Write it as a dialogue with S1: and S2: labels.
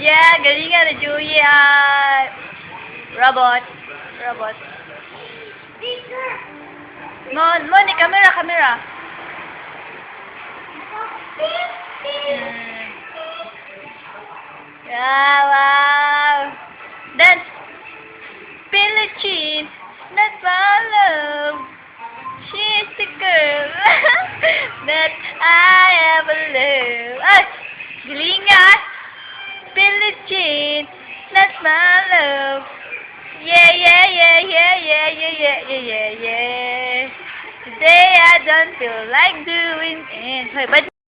S1: Yeah, galingan na Julia. Robot. Robot. Moni, camera. Yeah, wow. Dance. Billie Jean, not my love. She's the girl that I ever loved. Ay, galingan. Billie Jean, not my love. Yeah. Today I don't feel like doing it. Hoy, ba't